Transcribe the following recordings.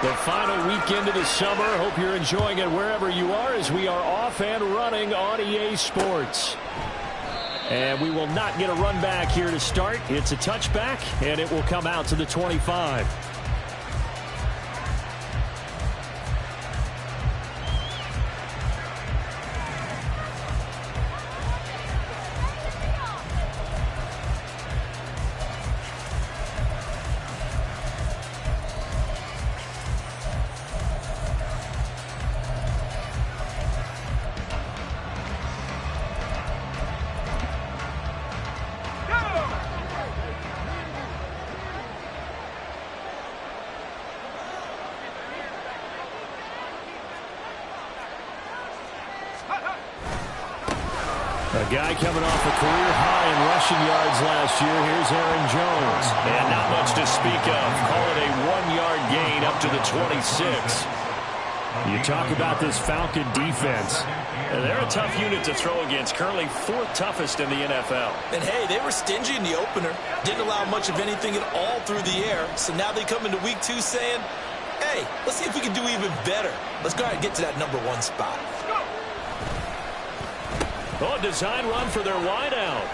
The final weekend of the summer. Hope you're enjoying it wherever you are as we are off and running on EA Sports. And we will not get a run back here to start. It's a touchback, and it will come out to the 25. A guy coming off a career high in rushing yards last year. Here's Aaron Jones. And not much to speak of. Call it a 1-yard gain up to the 26. You talk about this Falcon defense. They're a tough unit to throw against. Currently 4th toughest in the NFL. And, hey, they were stingy in the opener. Didn't allow much of anything at all through the air. So now they come into week 2 saying, hey, let's see if we can do even better. Let's go ahead and get to that number 1 spot. Oh, design run for their wideout.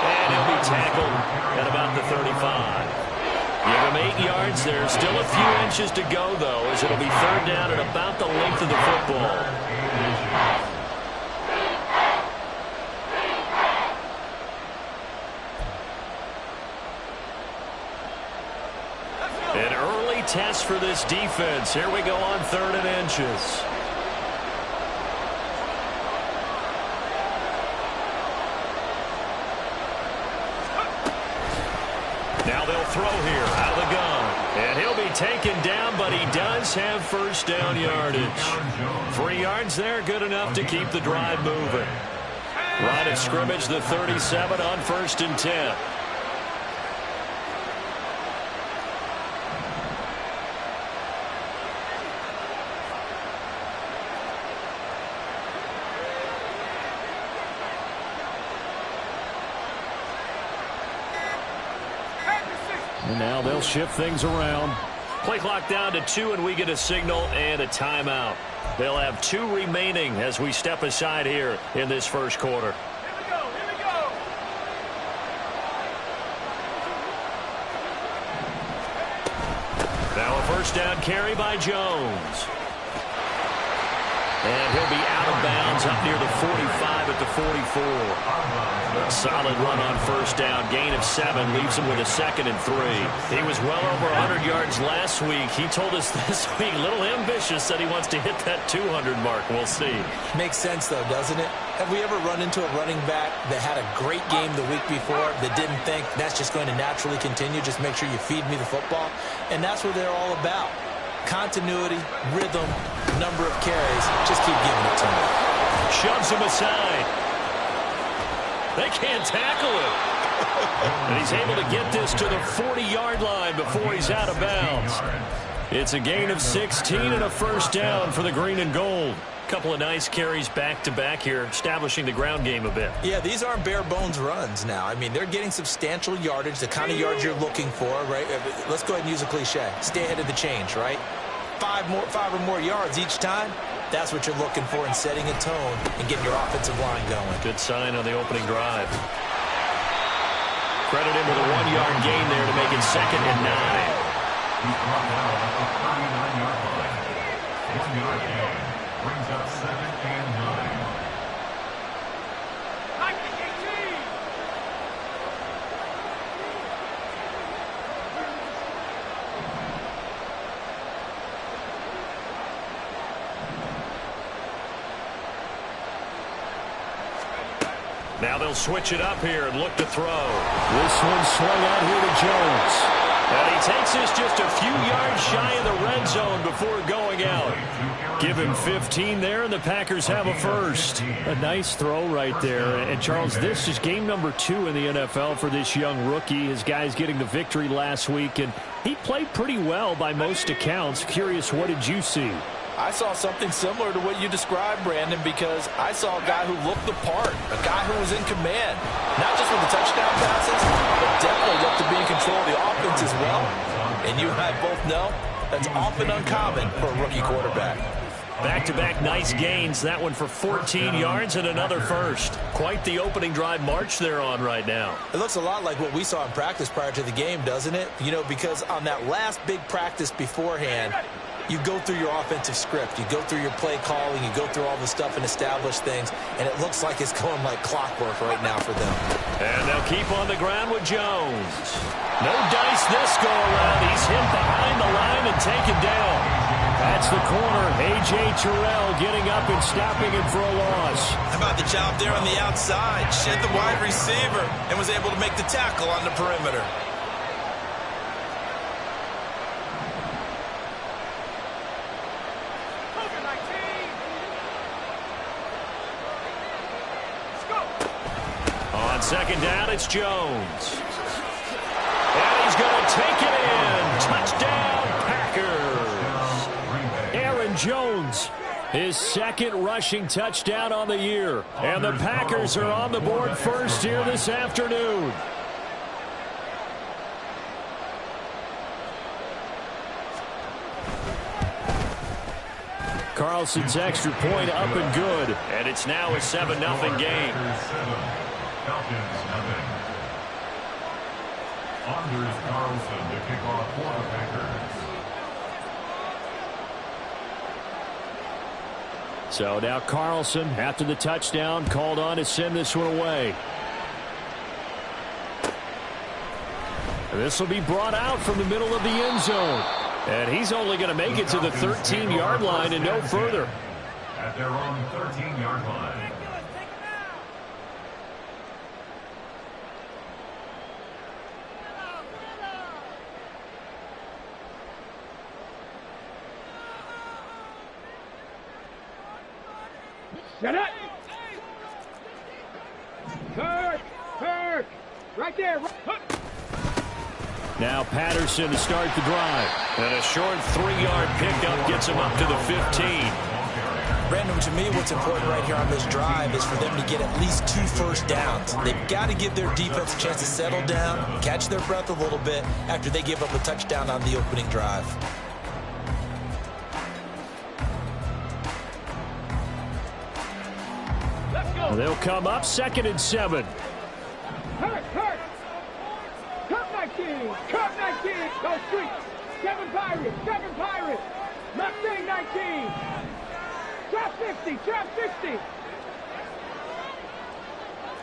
And he'll be tackled at about the 35. Give him 8 yards. There's still a few inches to go, though, as it'll be 3rd down at about the length of the football. An early test for this defense. Here we go on 3rd and inches. Now they'll throw here out of the gun. And he'll be taken down, but he does have 1st down yardage. 3 yards there, good enough to keep the drive moving. Line of scrimmage, the 37 on 1st and 10. And now they'll shift things around. Play clock down to 2, and we get a signal and a timeout. They'll have 2 remaining as we step aside here in this 1st quarter. Here we go. Now a 1st down carry by Jones. And he'll be out of bounds up near the 45 at the 44. A solid run on 1st down. Gain of 7 leaves him with a 2nd and 3. He was well over 100 yards last week. He told us this week, a little ambitious, said he wants to hit that 200 mark. We'll see. Makes sense, though, doesn't it? Have we ever run into a running back that had a great game the week before that didn't think that's just going to naturally continue? Just make sure you feed me the football. And that's what they're all about. Continuity, rhythm, number of carries. Just keep giving it to him. Shoves him aside. They can't tackle him. And he's able to get this to the 40-yard line before he's out of bounds. It's a gain of 16 and a 1st down for the green and gold. Couple of nice carries back-to-back here, establishing the ground game a bit. Yeah, these aren't bare-bones runs now. I mean, they're getting substantial yardage, the kind of yards you're looking for, right? Let's go ahead and use a cliche. Stay ahead of the change, right? 5 or more yards each time. That's what you're looking for in setting a tone and getting your offensive line going. Good sign on the opening drive. Credit him with a 1-yard gain there to make it 2nd and 9. He's brought down at the 39-yard line. 1-yard gain brings up 2nd and 9. Now they'll switch it up here and look to throw. This one swung out here to Jones. And he takes this just a few yards shy of the red zone before going out. Give him 15 there, and the Packers have a 1st. A nice throw right there. And, Charles, this is game number 2 in the NFL for this young rookie. His guys getting the victory last week, and he played pretty well by most accounts. Curious, what did you see? I saw something similar to what you described, Brandon, because I saw a guy who looked the part, a guy who was in command, not just with the touchdown passes, but definitely looked to be in control of the offense as well. And you and I both know That's often uncommon for a rookie quarterback. Back-to-back nice gains. That one for 14 yards and another first. Quite the opening drive march they're on right now. It looks a lot like what we saw in practice prior to the game, doesn't it? You know, because on that last big practice beforehand, you go through your offensive script. You go through your play calling. You go through all the stuff and establish things. And it looks like it's going like clockwork right now for them. And they'll keep on the ground with Jones. No dice this go-around. He's hit behind the line and taken down. That's the corner. A.J. Terrell getting up and stopping him for a loss. How about the job there on the outside? Shed the wide receiver and was able to make the tackle on the perimeter. On second down, it's Jones. And he's going to take it in. Touchdown, Packers. Aaron Jones, his second rushing touchdown on the year. And the Packers are on the board first here this afternoon. Carlson's extra point up and good. And it's now a 7-0 game. Falcons, nothing. Anders Carlson to kick off for the Packers. So now Carlson, after the touchdown, called on to send this one away. This will be brought out from the middle of the end zone. And he's only going to make it to the 13-yard line and no further. At their own 13-yard line. Shut up! Kirk! Right there! Now Patterson to start the drive. And a short 3-yard pickup gets him up to the 15. Brandon, to me, what's important right here on this drive is for them to get at least 2 first downs. They've got to give their defense a chance to settle down, catch their breath a little bit after they give up a touchdown on the opening drive. They'll come up 2nd and 7. Hurt! Cup 19! Go street! 7 Pirates! Mustang 19! Trap 50!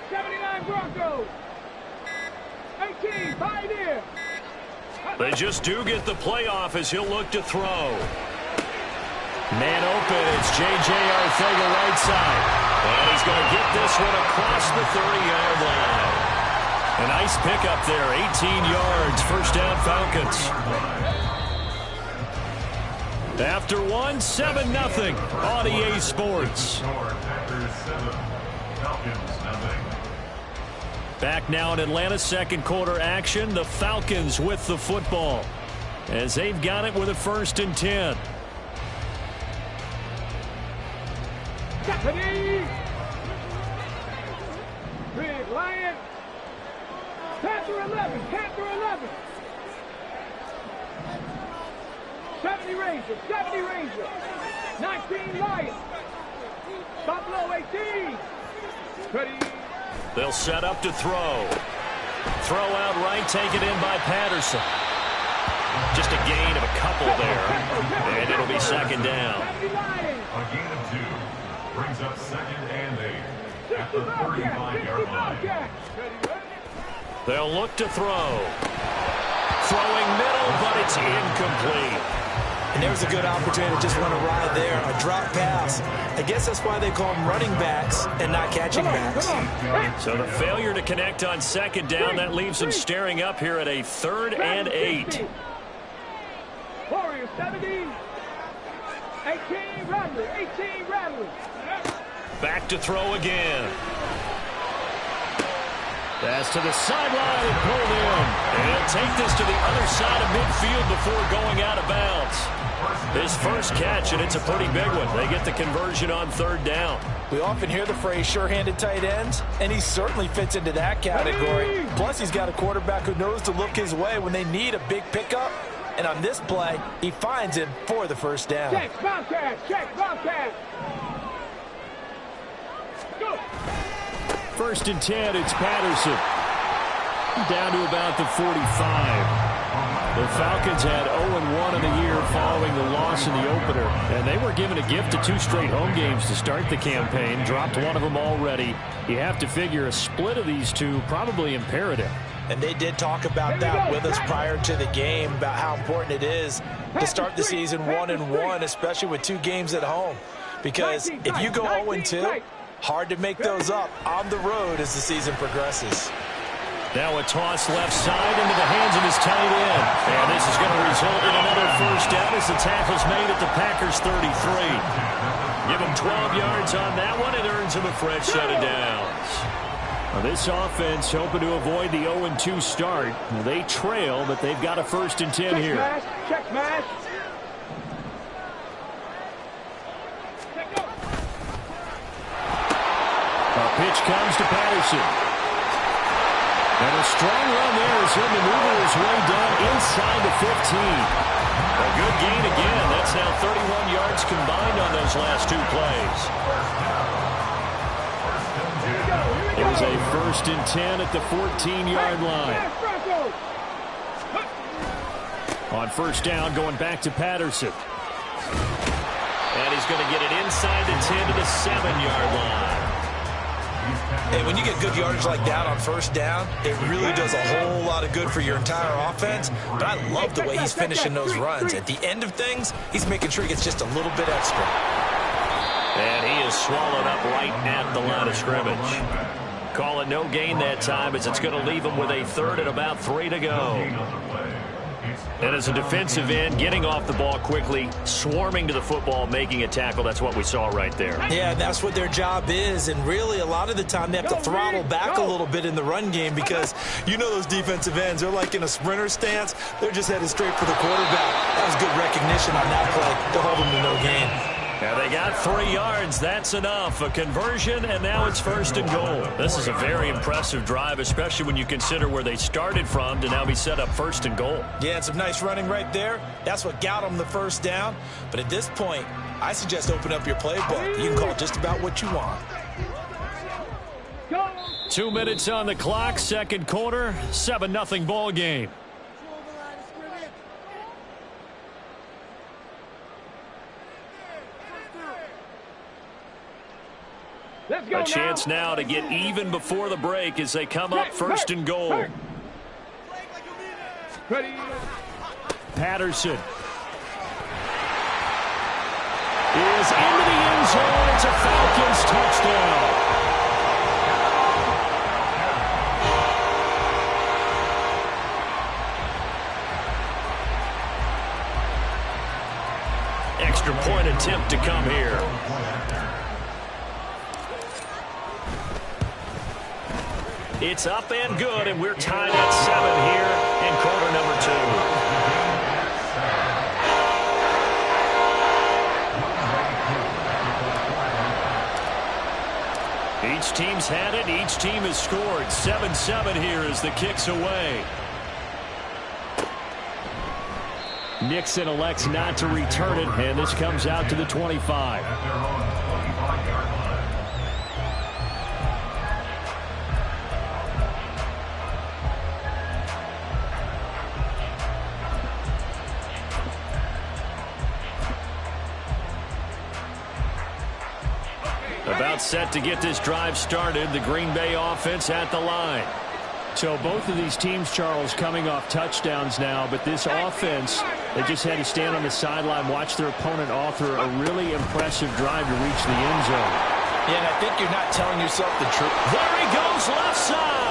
79 Broncos! 18 Pioneer! They just do get the playoff as he'll look to throw. Man open, it's J.J. Arcega right side. And he's going to get this one across the 30-yard line. A nice pickup there, 18 yards, first down Falcons. After one, 7-0 on EA Sports. Back now in Atlanta, second quarter action. The Falcons with the football as they've got it with a 1st and 10. Stephanie! Big Lion! Panther 11! 70 Ranger! 19 Lion! Buffalo 18! Ready! They'll set up to throw. Throw out right, taken in by Patterson. Just a gain of a couple there. And it'll be 2nd down. A gain of 2. Brings up 2nd and 8 at the 35-yard line. They'll look to throw. Throwing middle, but it's incomplete. And there's a good opportunity to just run a ride there, a drop pass. I guess that's why they call them running backs and not catching backs. So the failure to connect on 2nd down, that leaves them staring up here at a 3rd and 8. Warriors 17. 18 Rattlers. Back to throw again. Pass to the sideline and pulled in. And he'll take this to the other side of midfield before going out of bounds. His first catch, and it's a pretty big one. They get the conversion on 3rd down. We often hear the phrase sure-handed tight ends, and he certainly fits into that category. Plus, he's got a quarterback who knows to look his way when they need a big pickup And on this play, he finds him for the first down. Check, Falcons. Check, Falcons. Go. 1st and 10, it's Patterson. Down to about the 45. The Falcons had 0-1 in the year following the loss in the opener. And they were given a gift of 2 straight home games to start the campaign. Dropped one of them already. You have to figure a split of these two probably imperative. And they did talk about that with us prior to the game, about how important it is to start the season 1-1, especially with 2 games at home. Because if you go 0-2, hard to make those up on the road as the season progresses. Now a toss left side into the hands of his tight end. And this is going to result in another first down as the tackle's made at the Packers' 33. Give him 12 yards on that one. It earns him a fresh set of downs. Now this offense hoping to avoid the 0-2 start. Now they trail, but they've got a 1st and 10 here. Check, smash. A pitch comes to Patterson. And a strong run there as he'll maneuver his way down inside the 15. A good gain again. That's now 31 yards combined on those last 2 plays. It was a 1st and 10 at the 14-yard line. On 1st down, going back to Patterson. And he's going to get it inside the 10 to the 7-yard line. And when you get good yardage like that on 1st down, it really does a whole lot of good for your entire offense. But I love the way he's finishing those runs. At the end of things, he's making sure he gets just a little bit extra. And he is swallowed up right at the line of scrimmage. Call it no gain that time as it's going to leave him with a 3rd and about 3 to go. And as a defensive end, getting off the ball quickly, swarming to the football, making a tackle, that's what we saw right there. Yeah, that's what their job is. And really, a lot of the time, they have to throttle back a little bit in the run game because you know those defensive ends, they're like in a sprinter stance. They're just headed straight for the quarterback. That was good recognition on that play to hold them to no gain. Now they got 3 yards. That's enough. A conversion, and now it's 1st and goal. This is a very impressive drive, especially when you consider where they started from to now be set up 1st and goal. Yeah, and some nice running right there. That's what got them the 1st down. But at this point, I suggest open up your playbook. You can call just about what you want. 2 minutes on the clock, 2nd quarter, 7-0 ball game. A chance now to get even before the break as they come up 1st and goal. Patterson is into the end zone. It's a Falcons touchdown. Extra point attempt to come here. It's up and good, and we're tied at 7 here in quarter number 2. Each team's had it. Each team has scored. 7-7 here as the kick's away. Nixon elects not to return it, and this comes out to the 25. About set to get this drive started. The Green Bay offense at the line. So both of these teams, Charles, coming off touchdowns now, but this offense, they just had to stand on the sideline, watch their opponent author a really impressive drive to reach the end zone. Yeah, and I think you're not telling yourself the truth. There he goes, left side.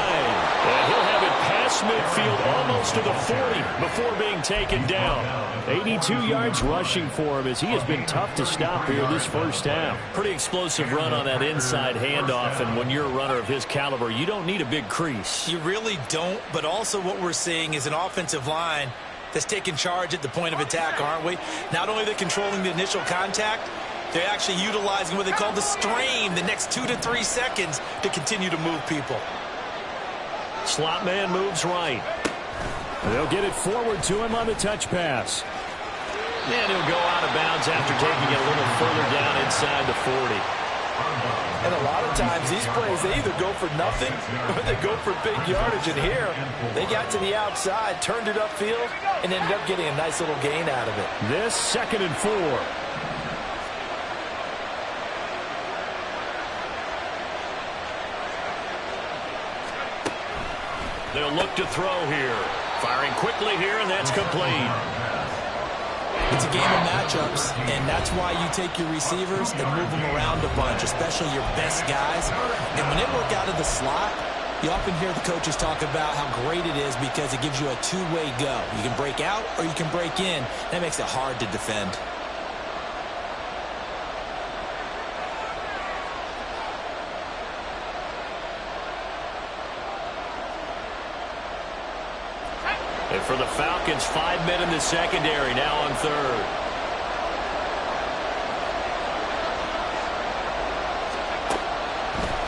And he'll have it past midfield almost to the 40 before being taken down. 82 yards rushing for him as he has been tough to stop here this 1st half. Pretty explosive run on that inside handoff, and when you're a runner of his caliber, you don't need a big crease. You really don't, but also what we're seeing is an offensive line that's taking charge at the point of attack, aren't we? Not only are they controlling the initial contact, they're actually utilizing what they call the strain the next 2 to 3 seconds to continue to move people. Slot man moves right. They'll get it forward to him on the touch pass. And he'll go out of bounds after taking it a little further down inside the 40. And a lot of times these plays, they either go for nothing or they go for big yardage. And here, they got to the outside, turned it upfield, and ended up getting a nice little gain out of it. This 2nd and 4. They'll look to throw here. Firing quickly here, and that's complete. It's a game of matchups, and that's why you take your receivers and move them around a bunch, especially your best guys. And when they work out of the slot, you often hear the coaches talk about how great it is because it gives you a two-way go. You can break out or you can break in. That makes it hard to defend. And for the Falcons, 5 men in the secondary, now on 3rd.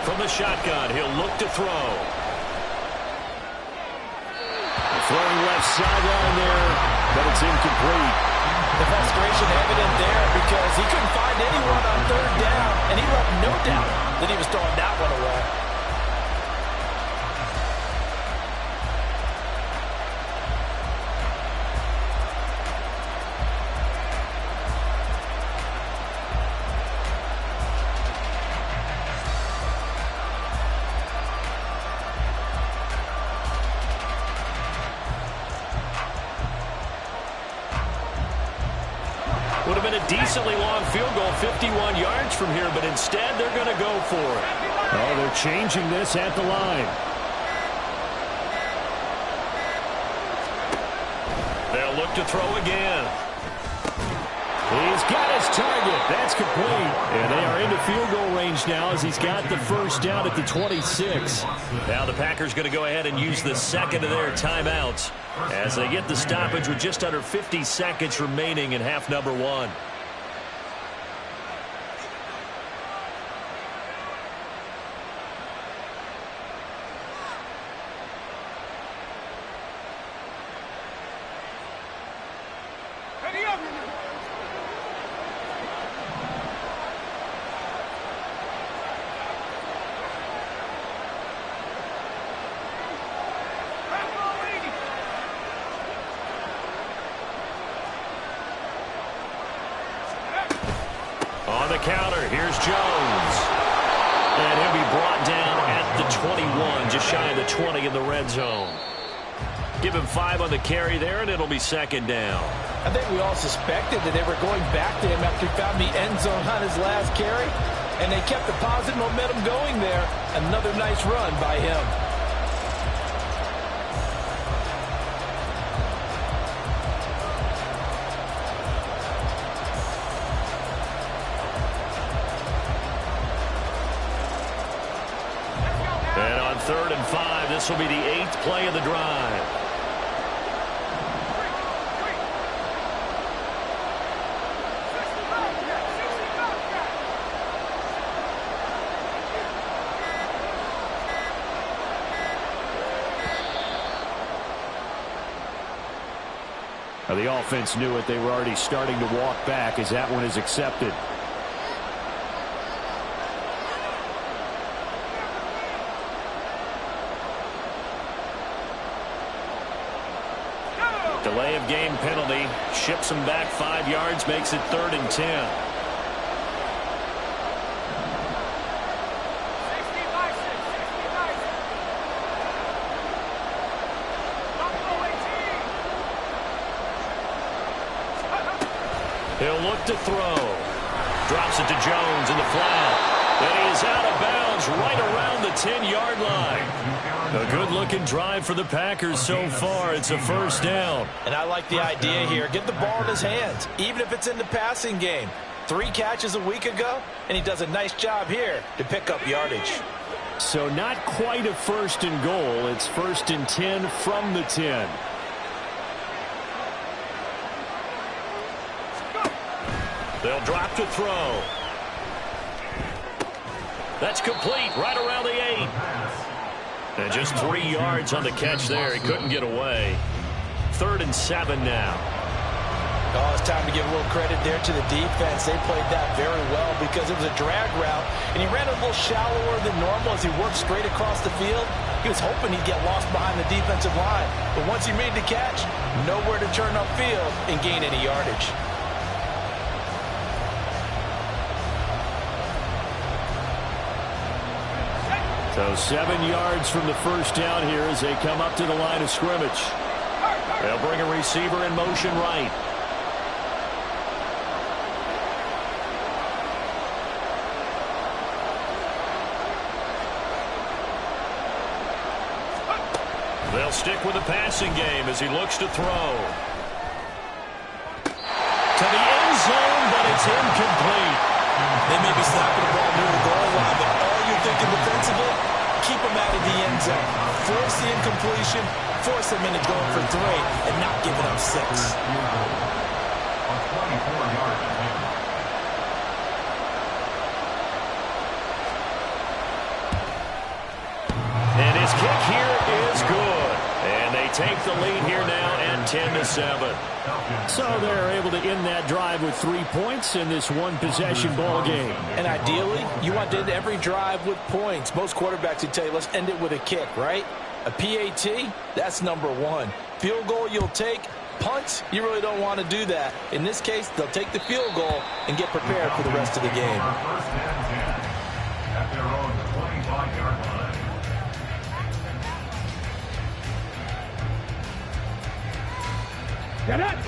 From the shotgun, he'll look to throw. Throwing left sideline there, but it's incomplete. The frustration evident there because he couldn't find anyone on 3rd down, and he left no doubt that he was throwing that one away. Would have been a decently long field goal, 51 yards from here, but instead they're going to go for it. Oh, they're changing this at the line. They'll look to throw again. He's got his target. That's complete. And they are into field goal range now as he's got the first down at the 26. Now the Packers going to go ahead and use the second of their timeouts as they get the stoppage with just under 50 seconds remaining in half number 1. Ready up! On the counter, here's Jones. And he'll be brought down at the 21, just shy of the 20 in the red zone. Give him 5 on the carry there, and it'll be 2nd down. I think we all suspected that they were going back to him after he found the end zone on his last carry, and they kept the positive momentum going there. Another nice run by him. And on 3rd and 5, this will be the 8th play of the drive. Now, the offense knew it. They were already starting to walk back as that one is accepted. Delay of game penalty. Ships him back 5 yards, makes it 3rd and 10. He'll look to throw. Drops it to Jones in the flat. And he is out of bounds right around the 10-yard line. A good-looking drive for the Packers so far. It's a first down. And I like the idea here. Get the ball in his hands, even if it's in the passing game. 3 catches a week ago, and he does a nice job here to pick up yardage. So not quite a 1st and goal. It's 1st and 10 from the 10. They'll drop to throw. That's complete right around the 8. And just 3 yards on the catch there. He couldn't get away. 3rd and 7 now. Oh, it's time to give a little credit there to the defense. They played that very well because it was a drag route, and he ran a little shallower than normal as he worked straight across the field. He was hoping he'd get lost behind the defensive line, but once he made the catch, nowhere to turn upfield and gain any yardage. So 7 yards from the first down here as they come up to the line of scrimmage. They'll bring a receiver in motion right. They'll stick with the passing game as he looks to throw. To the end zone, but it's incomplete. They may be snapping the ball near the goal line, but all you're thinking defensively, keep them out of the end zone. Force the incompletion, force them into going for 3, and not giving up 6. A 24-yard attempt. And his kick here is good. And they take the lead here now at 10-7. So they're able to end that drive with 3 points in this one-possession ball game. And ideally, you want to end every drive with points. Most quarterbacks would tell you, let's end it with a kick, right? A PAT, that's number 1. Field goal you'll take. Punts, you really don't want to do that. In this case, they'll take the field goal and get prepared for the rest of the game. First and 10 at their own 25-yard line.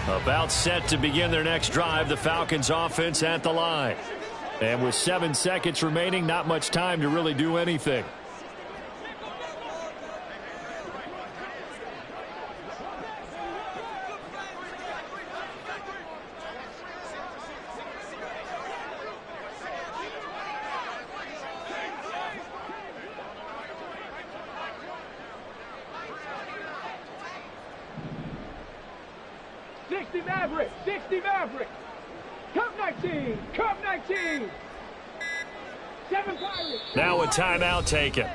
About set to begin their next drive, the Falcons offense at the line. And with 7 seconds remaining, not much time to really do anything. Cup 19, Cup 19. 7 Pirates. Now a timeout taken.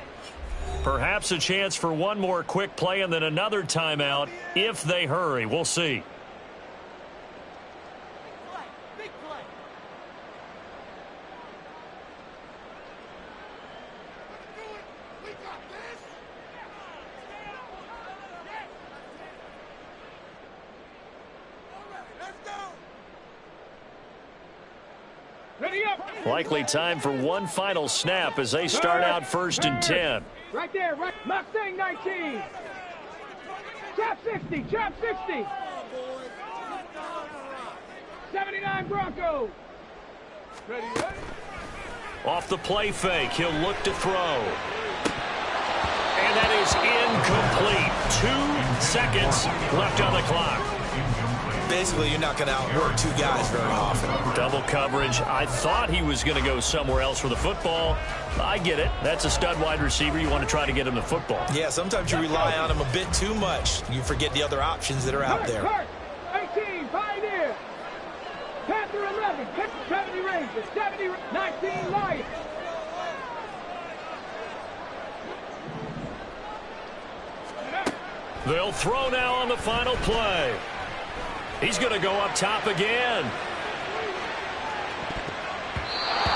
Perhaps a chance for one more quick play and then another timeout if they hurry. We'll see. Likely time for one final snap as they start out 1st and 10. Right there, right. Mustang 19. Chap 60, chap 60. 79 Broncos. Ready, ready. Off the play fake, he'll look to throw. And that is incomplete. 2 seconds left on the clock. Basically, you're not going to outwork 2 guys very often. Double coverage. I thought he was going to go somewhere else for the football. I get it. That's a stud wide receiver. You want to try to get him the football. Yeah, sometimes you rely on him a bit too much. You forget the other options that are out there. 18, Pioneer. Panther 11, 70 Rangers, 70, 19 Lions. They'll throw now on the final play. He's going to go up top again.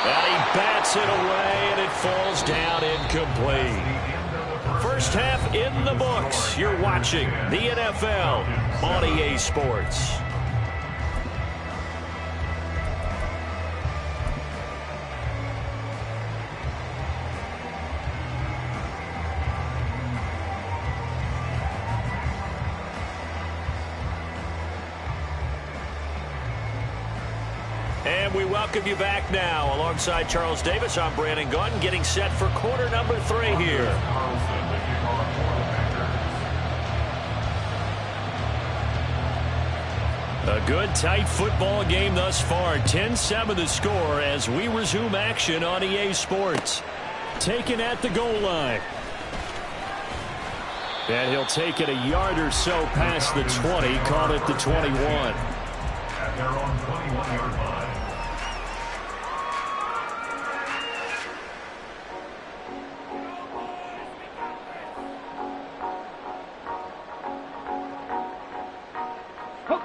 And he bats it away, and it falls down incomplete. First half in the books. You're watching the NFL on EA Sports. And we welcome you back now. Alongside Charles Davis, I'm Brandon Gunn, getting set for quarter number 3 here. A good, tight football game thus far. 10-7 the score as we resume action on EA Sports. Taken at the goal line. And he'll take it a yard or so past the 20, call it the 21. At their own 21-yard line.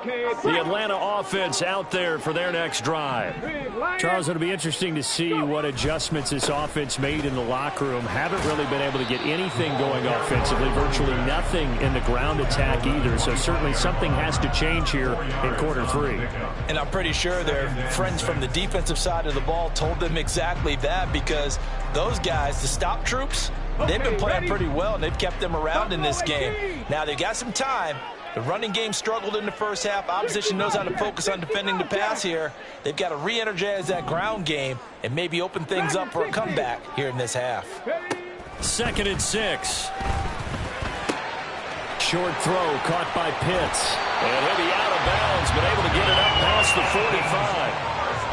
The Atlanta offense out there for their next drive. Charles, it'll be interesting to see what adjustments this offense made in the locker room. Haven't really been able to get anything going offensively, virtually nothing in the ground attack either. So certainly something has to change here in quarter 3. And I'm pretty sure their friends from the defensive side of the ball told them exactly that, because those guys, the stop troops, they've been playing pretty well, and they've kept them around in this game. Now, they've got some time. The running game struggled in the first half. Opposition knows how to focus on defending the pass here. They've got to re-energize that ground game and maybe open things up for a comeback here in this half. 2nd and 6. Short throw caught by Pitts. And he'll be out of bounds, but able to get it up past the 45.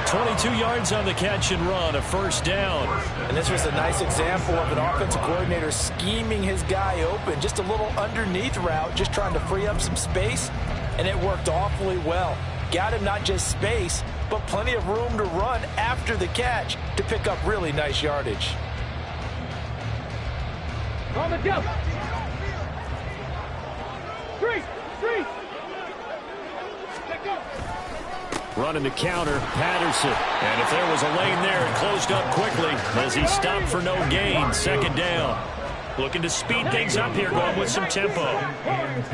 22 yards on the catch and run, a first down. And this was a nice example of an offensive coordinator scheming his guy open. Just a little underneath route, just trying to free up some space, and it worked awfully well. Got him not just space, but plenty of room to run after the catch to pick up really nice yardage. On the jump. 3. Running the counter, Patterson. And if there was a lane there, it closed up quickly as he stopped for no gain. 2nd down. Looking to speed things up here, going with some tempo. At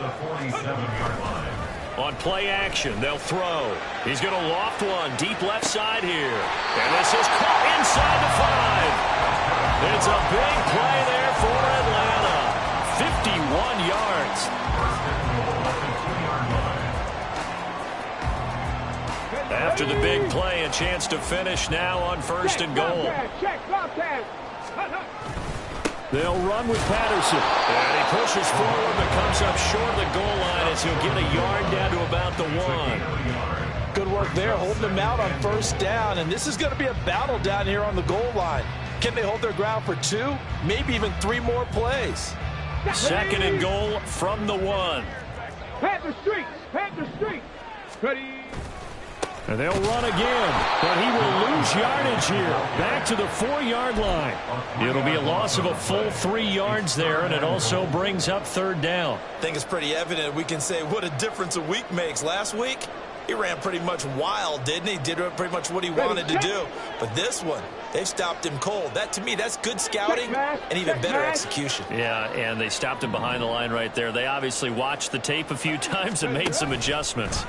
the 47-yard line. On play action, they'll throw. He's going to loft one deep left side here. And this is caught inside the 5. It's a big play there for Atlanta. 51 yards. After the big play, a chance to finish now on 1st and goal. They'll run with Patterson. And he pushes forward but comes up short of the goal line as he'll get a yard down to about the 1. Good work there, holding them out on 1st down. And this is going to be a battle down here on the goal line. Can they hold their ground for 2, maybe even 3 more plays? 2nd and goal from the 1. Panther Street. Ready. And they'll run again, but he will lose yardage here. Back to the 4-yard line. It'll be a loss of a full 3 yards there, and it also brings up 3rd down. I think it's pretty evident. We can say what a difference a week makes. Last week, he ran pretty much wild, didn't he? Did pretty much what he wanted to do. But this one, they've stopped him cold. That, to me, that's good scouting and even better execution. Yeah, and they stopped him behind the line right there. They obviously watched the tape a few times and made some adjustments.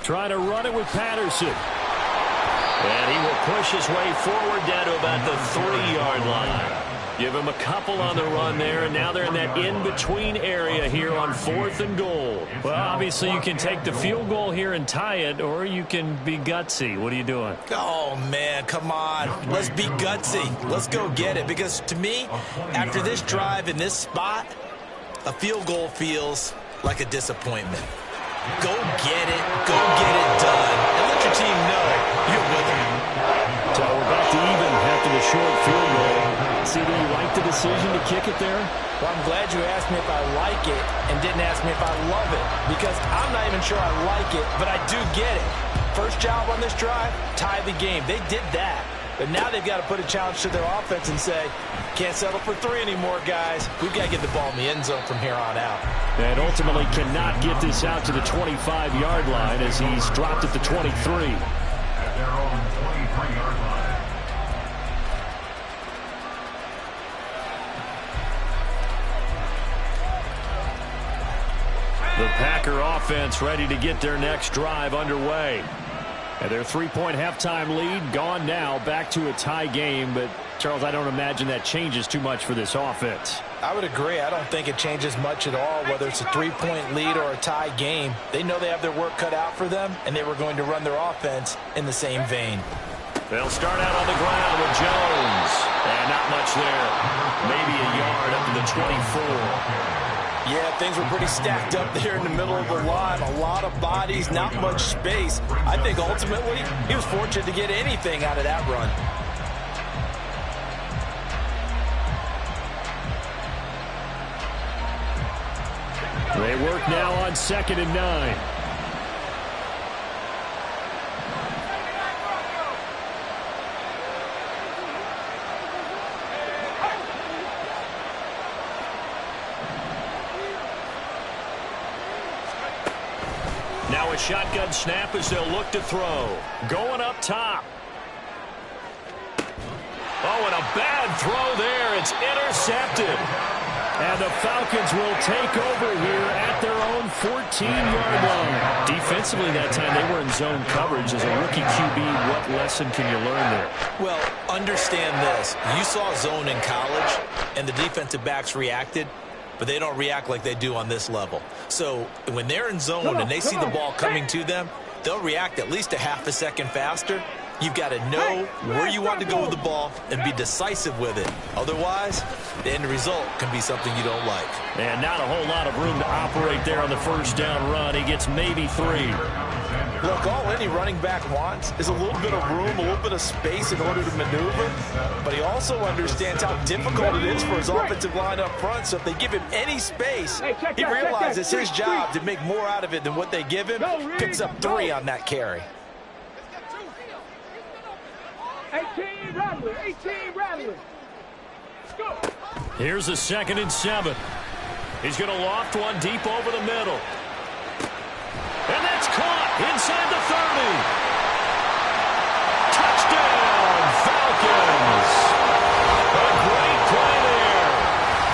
Trying to run it with Patterson. And he will push his way forward down to about the 3-yard line. Give him a couple on the run there, and now they're in that in-between area here on 4th and goal. Well, obviously you can take the field goal here and tie it, or you can be gutsy. What are you doing? Oh, man, come on. Let's be gutsy. Let's go get it. Because to me, after this drive in this spot, a field goal feels like a disappointment. Go get it. Go get it done. And let your team know you're with them. So we're back to even after the short field goal. See, do you like the decision to kick it there? Well, I'm glad you asked me if I like it and didn't ask me if I love it, because I'm not even sure I like it, but I do get it. First job on this drive, tie the game. They did that. But now they've got to put a challenge to their offense and say, can't settle for 3 anymore, guys. We've got to get the ball in the end zone from here on out. And ultimately cannot get this out to the 25-yard line as he's dropped at the 23. At their own 23-yard line. The Packer offense ready to get their next drive underway. And their 3-point halftime lead gone now, back to a tie game. But, Charles, I don't imagine that changes too much for this offense. I would agree. I don't think it changes much at all, whether it's a 3-point lead or a tie game. They know they have their work cut out for them, and they were going to run their offense in the same vein. They'll start out on the ground with Jones. And not much there. Maybe a yard up to the 24. Yeah, things were pretty stacked up there in the middle of the line. A lot of bodies, not much space. I think ultimately he was fortunate to get anything out of that run. They work now on 2nd and 9. Now a shotgun snap as they'll look to throw. Going up top. Oh, and a bad throw there. It's intercepted. And the Falcons will take over here at their own 14-yard line. Defensively that time, they were in zone coverage. As a rookie QB, what lesson can you learn there? Well, understand this. You saw zone in college, and the defensive backs reacted, but they don't react like they do on this level. So when they're in zone and they see the ball coming to them, they'll react at least a half a second faster. You've got to know where you want to go with the ball and be decisive with it. Otherwise, the end result can be something you don't like. And not a whole lot of room to operate there on the first down run. He gets maybe 3. Look, all any running back wants is a little bit of room, a little bit of space in order to maneuver. But he also understands how difficult it is for his offensive line up front. So if they give him any space, he realizes it's his job to make more out of it than what they give him. Picks up 3 on that carry. 18 rattling, 18 rattling. Let's go. Here's a 2nd and 7. He's going to loft one deep over the middle. And that's caught inside the 30. Touchdown, Falcons. A great play there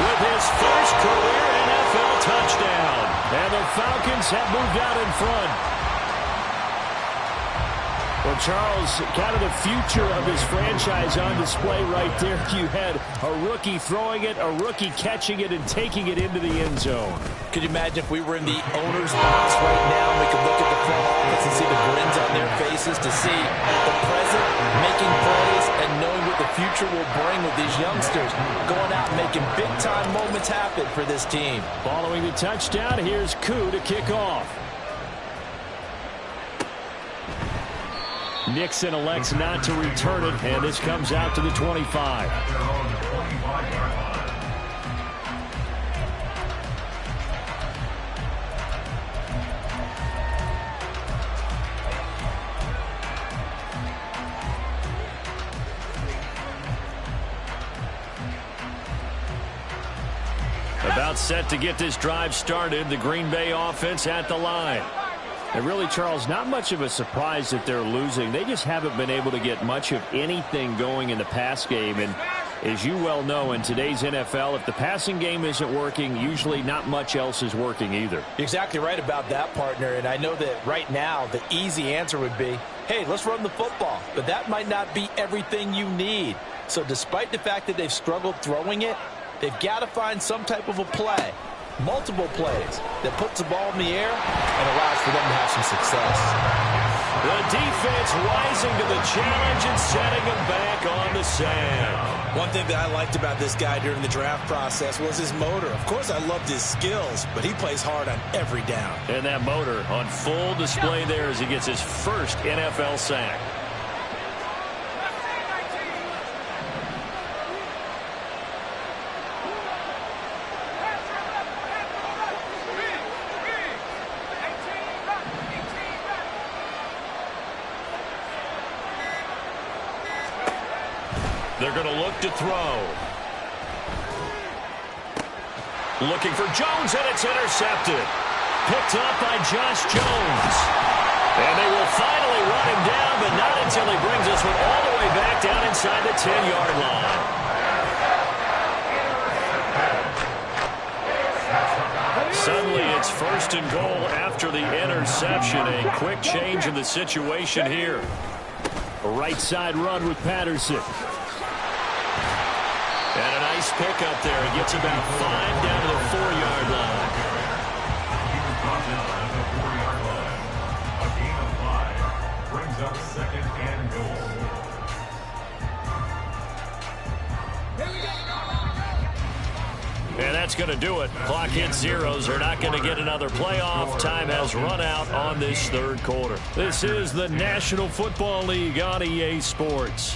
with his first career NFL touchdown. And the Falcons have moved out in front. Well, Charles, kind of the future of his franchise on display right there. You had a rookie throwing it, a rookie catching it, and taking it into the end zone. Could you imagine if we were in the owner's box right now and we could look at the front office and see the grins on their faces, to see the present making plays and knowing what the future will bring with these youngsters going out and making big-time moments happen for this team. Following the touchdown, here's Koo to kick off. Nixon elects not to return it, and this comes out to the 25. About set to get this drive started, the Green Bay offense at the line. And really, Charles, not much of a surprise that they're losing. They just haven't been able to get much of anything going in the pass game. And as you well know, in today's NFL, if the passing game isn't working, usually not much else is working either. You're exactly right about that, partner. And I know that right now the easy answer would be, hey, let's run the football. But that might not be everything you need. So despite the fact that they've struggled throwing it, they've got to find some type of a play. Multiple plays that puts the ball in the air and allows for them to have some success. The defense rising to the challenge and setting them back on the sand. One thing that I liked about this guy during the draft process was his motor. Of course, I loved his skills, but he plays hard on every down. And that motor on full display there as he gets his first NFL sack. They're going to look to throw. Looking for Jones, and it's intercepted. Picked up by Josh Jones. And they will finally run him down, but not until he brings this one all the way back down inside the 10-yard line. Suddenly it's 1st and goal after the interception. A quick change in the situation here. A right side run with Patterson. And a nice pick up there. He gets about 5 down to the 4-yard line. A gain of 5 brings up 2nd and goal. And that's going to do it. Clock hits zeros. They're not going to get another playoff. Time has run out on this 3rd quarter. This is the National Football League on EA Sports.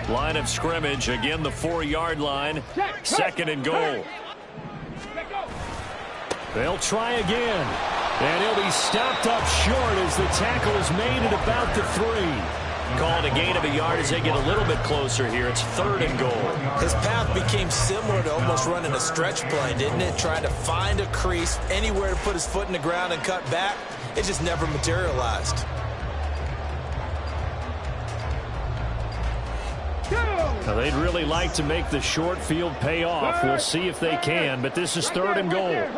Line of scrimmage, again the 4-yard line. 2nd and goal. They'll try again. And he'll be stopped up short as the tackle is made at about the 3. Called a gain of a yard as they get a little bit closer here. It's 3rd and goal. His path became similar to almost running a stretch play, didn't it? Trying to find a crease, anywhere to put his foot in the ground and cut back. It just never materialized. Now, they'd really like to make the short field pay off. We'll see if they can, but this is 3rd and goal.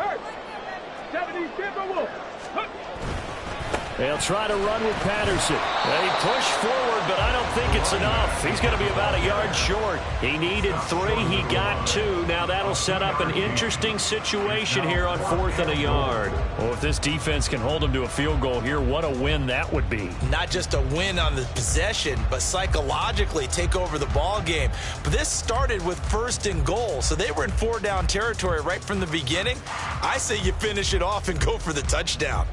They'll try to run with Patterson. They push forward, but I don't think it's enough. He's going to be about a yard short. He needed 3. He got 2. Now that'll set up an interesting situation here on 4th and a yard. Well, if this defense can hold them to a field goal here, what a win that would be. Not just a win on the possession, but psychologically take over the ball game. But this started with 1st and goal, so they were in 4-down territory right from the beginning. I say you finish it off and go for the touchdown.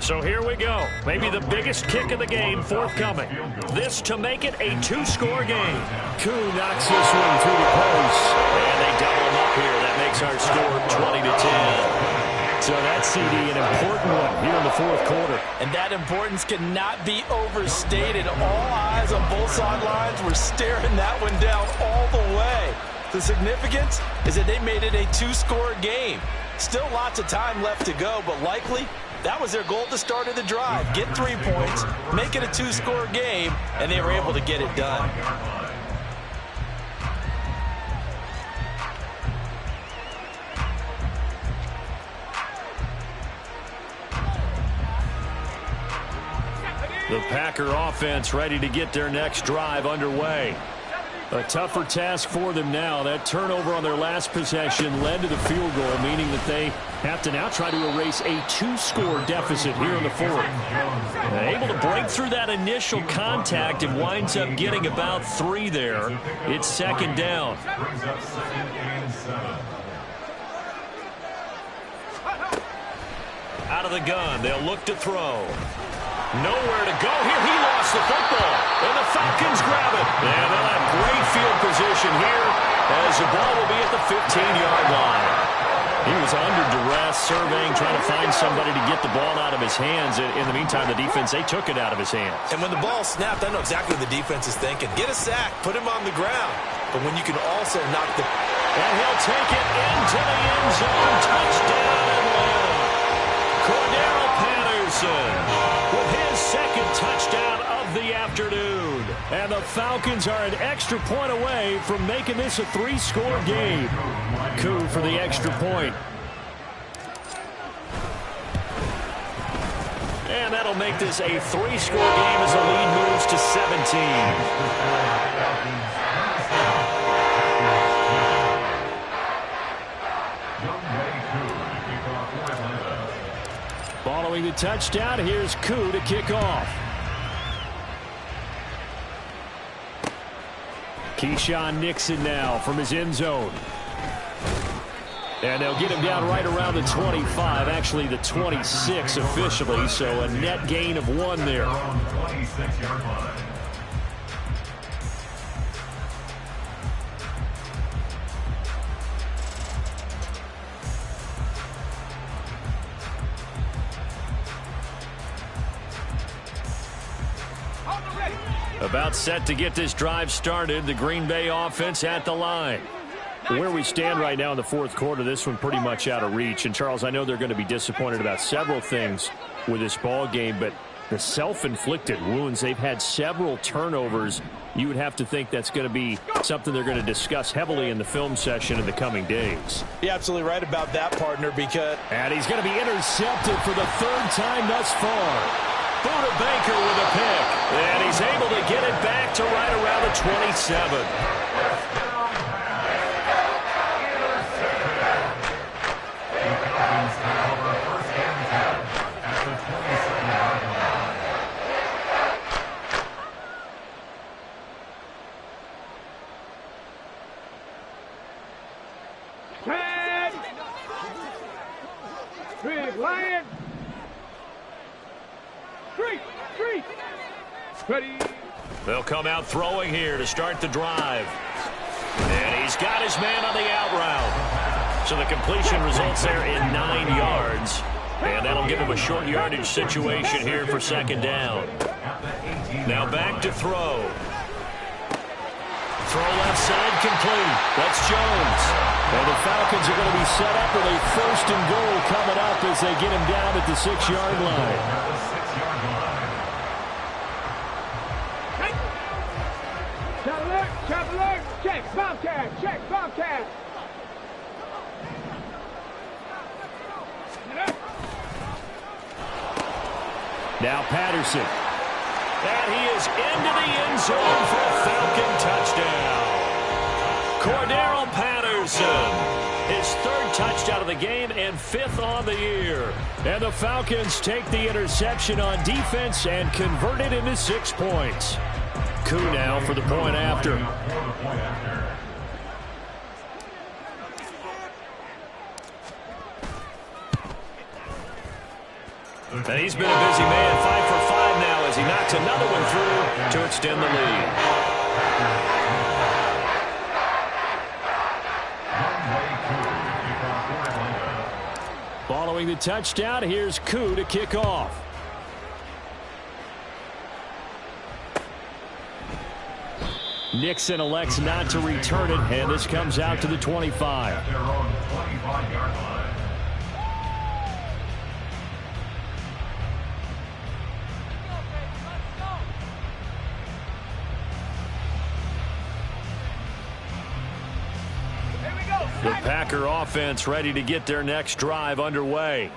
So here we go. Maybe the biggest kick of the game forthcoming. This to make it a 2-score game. Koo knocks this one through the post. And they double him up here. That makes our score 20-10. So that CD, an important one here in the 4th quarter. And that importance cannot be overstated. All eyes on both sidelines were staring that one down all the way. The significance is that they made it a 2-score game. Still lots of time left to go, but likely that was their goal at the start of the drive. Get 3 points, make it a 2-score game, and they were able to get it done. The Packer offense ready to get their next drive underway. A tougher task for them now. That turnover on their last possession led to the field goal, meaning that they have to now try to erase a 2-score deficit here in the 4th. Able to break through that initial contact and winds up getting about 3 there. It's 2nd down. Out of the gun, they'll look to throw. Nowhere to go here. He lost the football. And the Falcons grab it. And they'll have great field position here as the ball will be at the 15-yard line. He was under duress, surveying, trying to find somebody to get the ball out of his hands. In the meantime, the defense, they took it out of his hands. And when the ball snapped, I know exactly what the defense is thinking. Get a sack, put him on the ground. But when you can also knock the... And he'll take it into the end zone. Touchdown, Atlanta. Cordero Patterson with his 2nd touchdown of the afternoon. And the Falcons are an extra point away from making this a 3-score game. Koo for the extra point. And that'll make this a 3-score game as the lead moves to 17. Following the touchdown, here's Koo to kick off. Keyshawn Nixon now from his end zone. And they'll get him down right around the 25, actually the 26 officially, so a net gain of 1 there. About set to get this drive started. The Green Bay offense at the line. Where we stand right now in the 4th quarter, this one pretty much out of reach. And, Charles, I know they're going to be disappointed about several things with this ball game, but the self-inflicted wounds, they've had several turnovers. You would have to think that's going to be something they're going to discuss heavily in the film session in the coming days. You're absolutely right about that, partner, because... And he's going to be intercepted for the 3rd time thus far. Buda Baker with a pick. And he's able to get it back to right around the 27. Three. Ready. They'll come out throwing here to start the drive. And he's got his man on the out route. So the completion results there in 9 yards. And that'll give him a short yardage situation here for second down. Now back to throw. Throw left side complete. That's Jones. And the Falcons are going to be set up with a 1st and goal coming up as they get him down at the 6-yard line. Chop alert. Check. Bobcat. Now Patterson. And he is into the end zone for a Falcon touchdown. Cordero Patterson, his 3rd touchdown of the game and 5th on the year. And the Falcons take the interception on defense and convert it into 6 points. Coup now for the point after. And he's been a busy man, 5 for 5 now as he knocks another one through to extend the lead. Following the touchdown, here's Coup to kick off. Nixon elects not to return it, and this comes out to the 25. At their own 25-yard line. The Packer offense ready to get their next drive underway.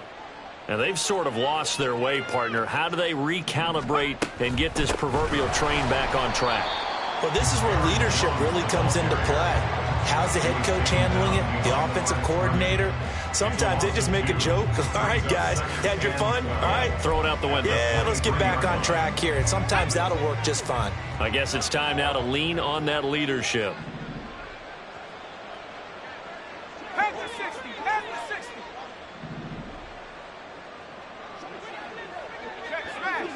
And they've sort of lost their way, partner. How do they recalibrate and get this proverbial train back on track? Well, this is where leadership really comes into play. How's the head coach handling it? The offensive coordinator? Sometimes they just make a joke. All right, guys, had your fun? All right. Throw it out the window. Yeah, let's get back on track here. And sometimes that'll work just fine. I guess it's time now to lean on that leadership. Head to 60. Check smash.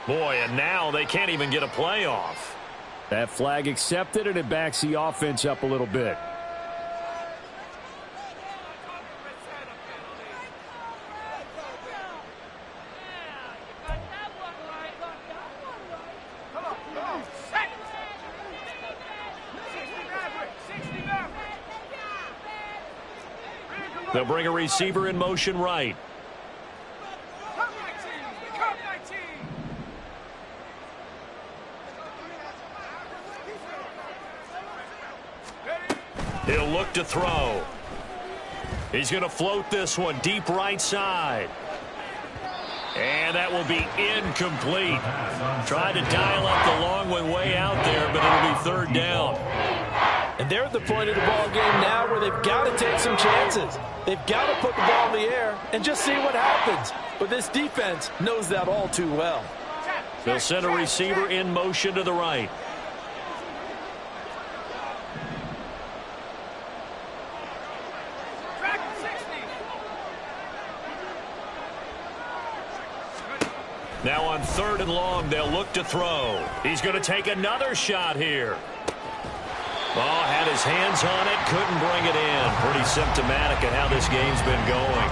Boy, and now they can't even get a playoff. That flag accepted, and it backs the offense up a little bit. They'll bring a receiver in motion right. He'll look to throw. He's going to float this one deep right side. And that will be incomplete. Tried to dial up the long one way out there, but it'll be 3rd down. And they're at the point of the ball game now where they've got to take some chances. They've got to put the ball in the air and just see what happens. But this defense knows that all too well. They'll send a receiver in motion to the right. Now on 3rd and long, they'll look to throw. He's going to take another shot here. Oh, had his hands on it, couldn't bring it in. Pretty symptomatic of how this game's been going.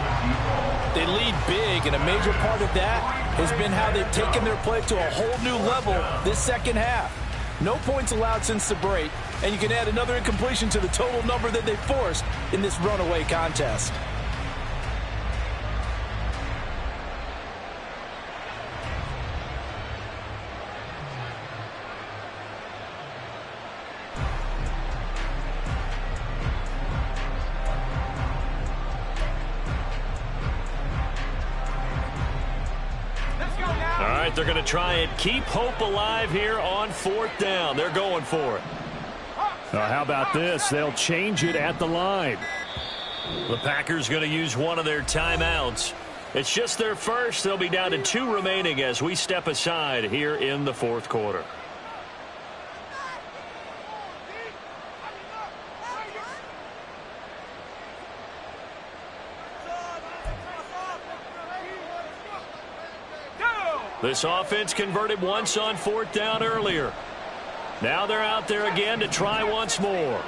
They lead big, and a major part of that has been how they've taken their play to a whole new level this second half. No points allowed since the break, and you can add another incompletion to the total number that they forced in this runaway contest. They're going to try and keep hope alive here on 4th down. They're going for it. How about this? They'll change it at the line. The Packers going to use one of their timeouts. It's just their first. They'll be down to 2 remaining as we step aside here in the 4th quarter. This offense converted once on 4th down earlier. Now they're out there again to try once more.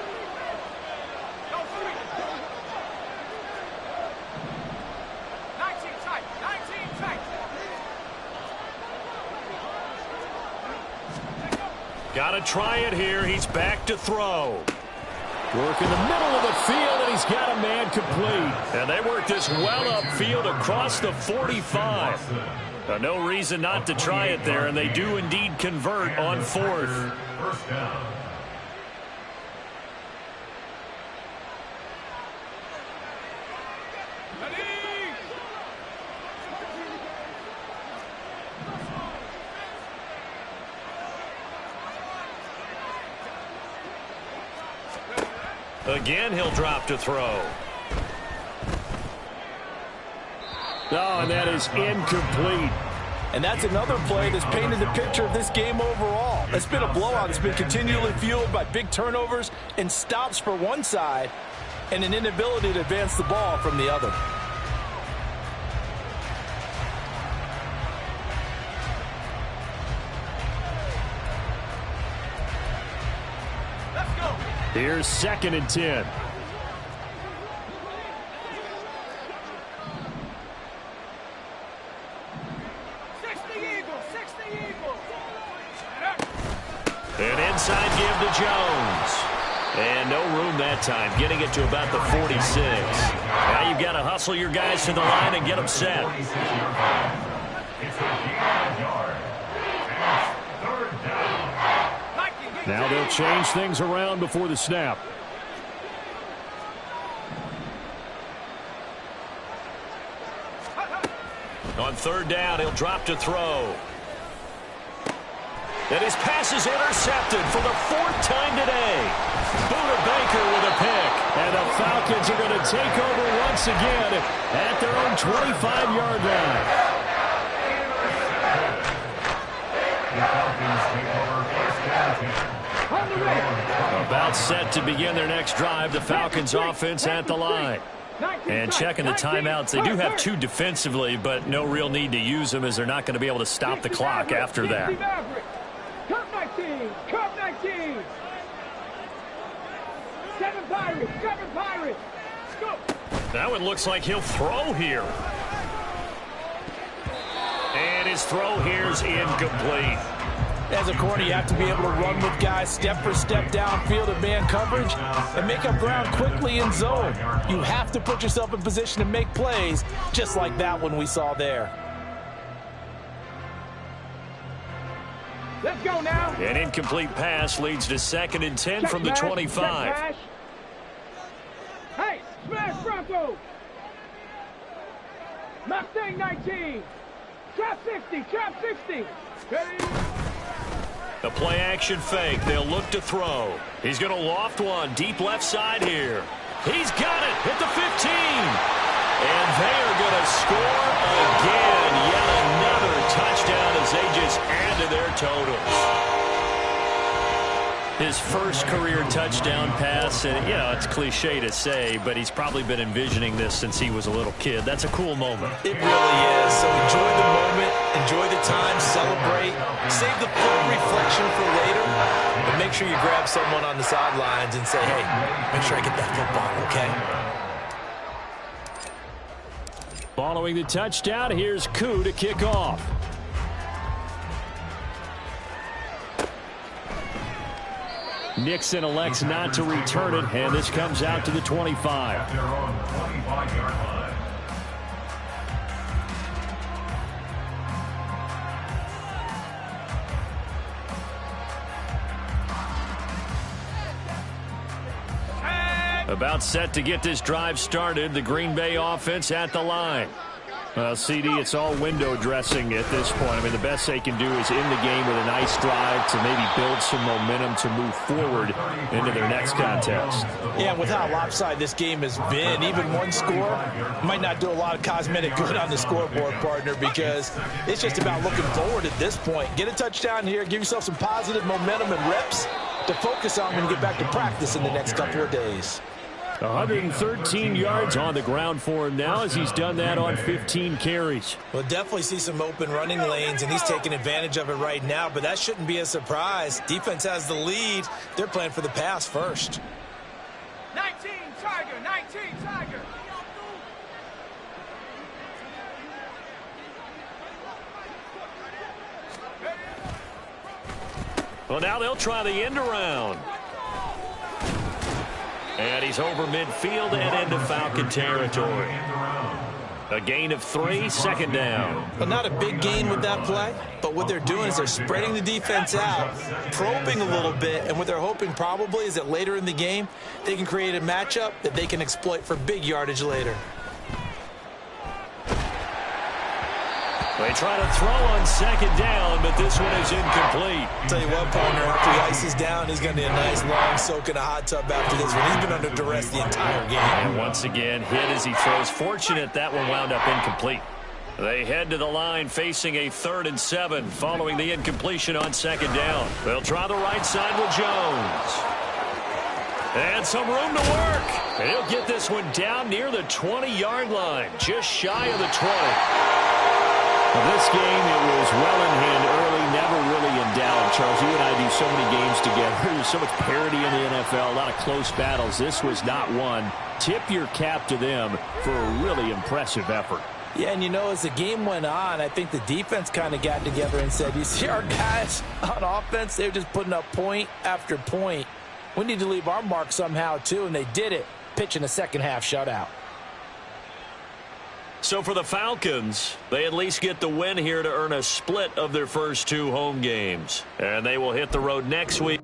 Got to try it here. He's back to throw. Work in the middle of the field, and he's got a man complete. And they work this well upfield across the 45. No reason not to try it there, and they do indeed convert on 4th. First down. Again, he'll drop to throw. Oh, and that is incomplete. And that's another play that's painted the picture of this game overall. It's been a blowout. It's been continually fueled by big turnovers and stops for one side and an inability to advance the ball from the other. Here's 2nd and 10. An inside give to Jones. And no room that time, getting it to about the 46. Now you've got to hustle your guys to the line and get them set. Now they'll change things around before the snap. On 3rd down, he'll drop to throw. And his pass is intercepted for the 4th time today. Buda Baker with a pick. And the Falcons are going to take over once again at their own 25-yard line. The Falcons take over first down. About set to begin their next drive. The Falcons offense at the line. And checking the timeouts. They do have 2 defensively, but no real need to use them as they're not going to be able to stop the clock after that. Cup 19, Cup 19. 7 Pirates, 7 Pirates. Go. That one looks like he'll throw here. And his throw here's incomplete. As a corner, you have to be able to run with guys step for step downfield of man coverage and make up ground quickly in zone. You have to put yourself in position to make plays, just like that one we saw there. Let's go now. An incomplete pass leads to 2nd and 10 from the 25. Hey, smash Bronco. Mustang 19. Trap 60, trap 60. Ready? The play action fake. They'll look to throw. He's going to loft one deep left side here. He's got it at the 15. And they are going to score again. Yet another touchdown as they just add to their totals. His first career touchdown pass, and you know, it's cliche to say, but he's probably been envisioning this since he was a little kid. That's a cool moment. It really is. So enjoy the moment, enjoy the time, celebrate, save the full reflection for later, but make sure you grab someone on the sidelines and say, hey, make sure I get that football, okay? Following the touchdown, here's Koo to kick off. Nixon elects not to return it, and this comes out to the 25. At their own 25-yard line. About set to get this drive started. The Green Bay offense at the line. Well, CD, it's all window dressing at this point. I mean, the best they can do is in the game with a nice drive to maybe build some momentum to move forward into their next contest. Yeah, with how lopsided this game has been, even one score might not do a lot of cosmetic good on the scoreboard, partner, because it's just about looking forward at this point. Get a touchdown here, give yourself some positive momentum and reps to focus on when you get back to practice in the next couple of days. 113 yards on the ground for him now as he's done that on 15 carries. We'll definitely see some open running lanes, and he's taking advantage of it right now, but that shouldn't be a surprise. Defense has the lead. They're playing for the pass first. 19 Tiger, 19 Tiger. Well, now they'll try the end around. And he's over midfield and into Falcon territory. A gain of 3, second down. Well, not a big gain with that play, but what they're doing is they're spreading the defense out, probing a little bit, and what they're hoping probably is that later in the game, they can create a matchup that they can exploit for big yardage later. They try to throw on second down, but this one is incomplete. Tell you what, partner, after he ices down, he's going to need a nice long soak in a hot tub after this one. He's been under duress the entire game. And once again, hit as he throws. Fortunate that one wound up incomplete. They head to the line facing a 3rd and 7 following the incompletion on second down. They'll try the right side with Jones. And some room to work. And he'll get this one down near the 20-yard line, just shy of the 20. Well, this game, it was well in hand early, never really in doubt. Charles, you and I do so many games together. There's so much parity in the NFL, a lot of close battles. This was not one. Tip your cap to them for a really impressive effort. Yeah, and you know, as the game went on, I think the defense kind of got together and said, you see our guys on offense, they're just putting up point after point. We need to leave our mark somehow, too, and they did it, pitching a second-half shutout. So for the Falcons, they at least get the win here to earn a split of their first 2 home games. And they will hit the road next week.